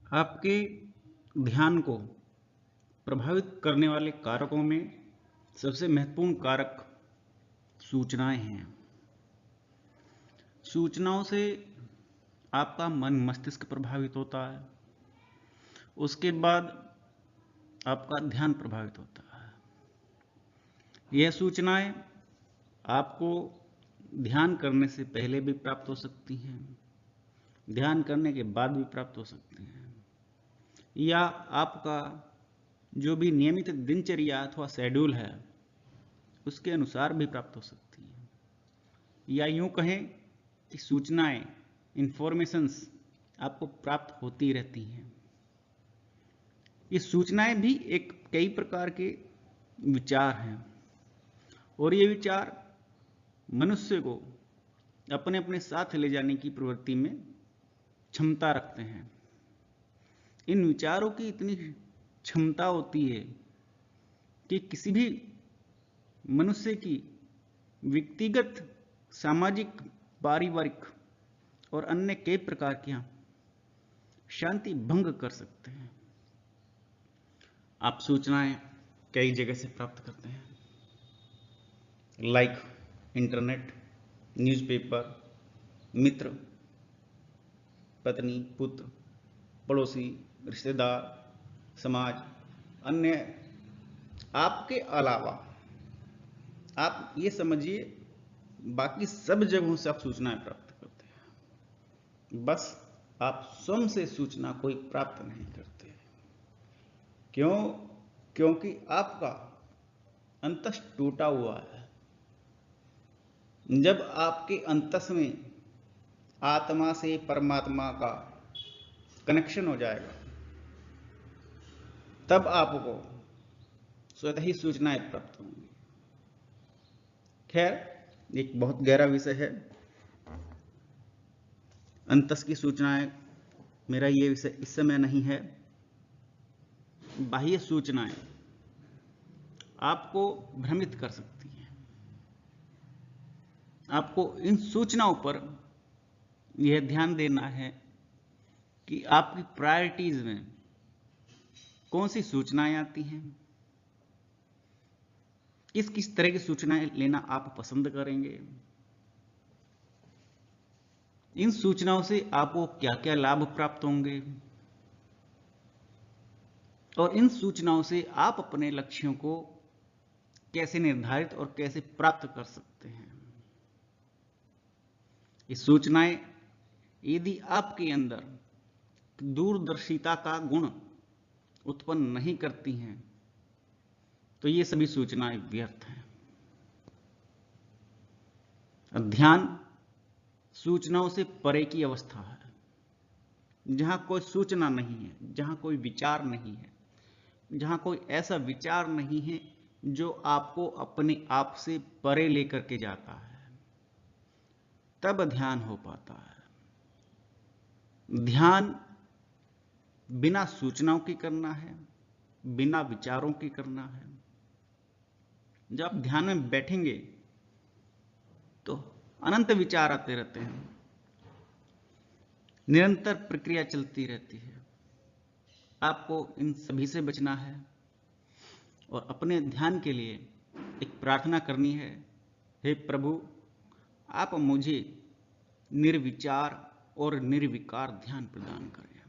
आपके ध्यान को प्रभावित करने वाले कारकों में सबसे महत्वपूर्ण कारक सूचनाएं हैं। सूचनाओं से आपका मन मस्तिष्क प्रभावित होता है, उसके बाद आपका ध्यान प्रभावित होता है। यह सूचनाएं आपको ध्यान करने से पहले भी प्राप्त हो सकती हैं, ध्यान करने के बाद भी प्राप्त हो सकती हैं, या आपका जो भी नियमित दिनचर्या अथवा शेड्यूल है उसके अनुसार भी प्राप्त हो सकती है। या यूं कहें कि सूचनाएं, इंफॉर्मेशंस आपको प्राप्त होती रहती हैं। ये सूचनाएं भी एक कई प्रकार के विचार हैं और ये विचार मनुष्य को अपने अपने साथ ले जाने की प्रवृत्ति में क्षमता रखते हैं। इन विचारों की इतनी क्षमता होती है कि किसी भी मनुष्य की व्यक्तिगत, सामाजिक, पारिवारिक और अन्य कई प्रकार की शांति भंग कर सकते हैं। आप सूचनाएं कई जगह से प्राप्त करते हैं, लाइक इंटरनेट, न्यूज़पेपर, मित्र, पत्नी, पुत्र, पड़ोसी, रिश्तेदार, समाज, अन्य। आपके अलावा आप ये समझिए बाकी सब जगहों से आप सूचनाएं प्राप्त करते हैं, बस आप स्वयं से सूचना कोई प्राप्त नहीं करते। क्यों? क्योंकि आपका अंतस टूटा हुआ है। जब आपके अंतस में आत्मा से परमात्मा का कनेक्शन हो जाएगा, तब आपको स्वतः ही सूचनाएं प्राप्त होंगी। खैर, एक बहुत गहरा विषय है अंतस की सूचनाएं, मेरा ये विषय इस समय नहीं है। बाह्य सूचनाएं आपको भ्रमित कर सकती हैं। आपको इन सूचनाओं पर यह ध्यान देना है कि आपकी प्रायोरिटीज में कौन सी सूचनाएं आती हैं, किस किस तरह की सूचनाएं लेना आप पसंद करेंगे, इन सूचनाओं से आपको क्या क्या लाभ प्राप्त होंगे, और इन सूचनाओं से आप अपने लक्ष्यों को कैसे निर्धारित और कैसे प्राप्त कर सकते हैं। ये सूचनाएं यदि आपके अंदर दूरदर्शिता का गुण उत्पन्न नहीं करती हैं तो ये सभी सूचनाएं व्यर्थ हैं। ध्यान सूचनाओं से परे की अवस्था है, जहां कोई सूचना नहीं है, जहां कोई विचार नहीं है, जहां कोई ऐसा विचार नहीं है जो आपको अपने आप से परे लेकर के जाता है, तब ध्यान हो पाता है। ध्यान बिना सूचनाओं की करना है, बिना विचारों की करना है। जब आप ध्यान में बैठेंगे तो अनंत विचार आते रहते हैं, निरंतर प्रक्रिया चलती रहती है। आपको इन सभी से बचना है और अपने ध्यान के लिए एक प्रार्थना करनी है, हे प्रभु, आप मुझे निर्विचार और निर्विकार ध्यान प्रदान करें।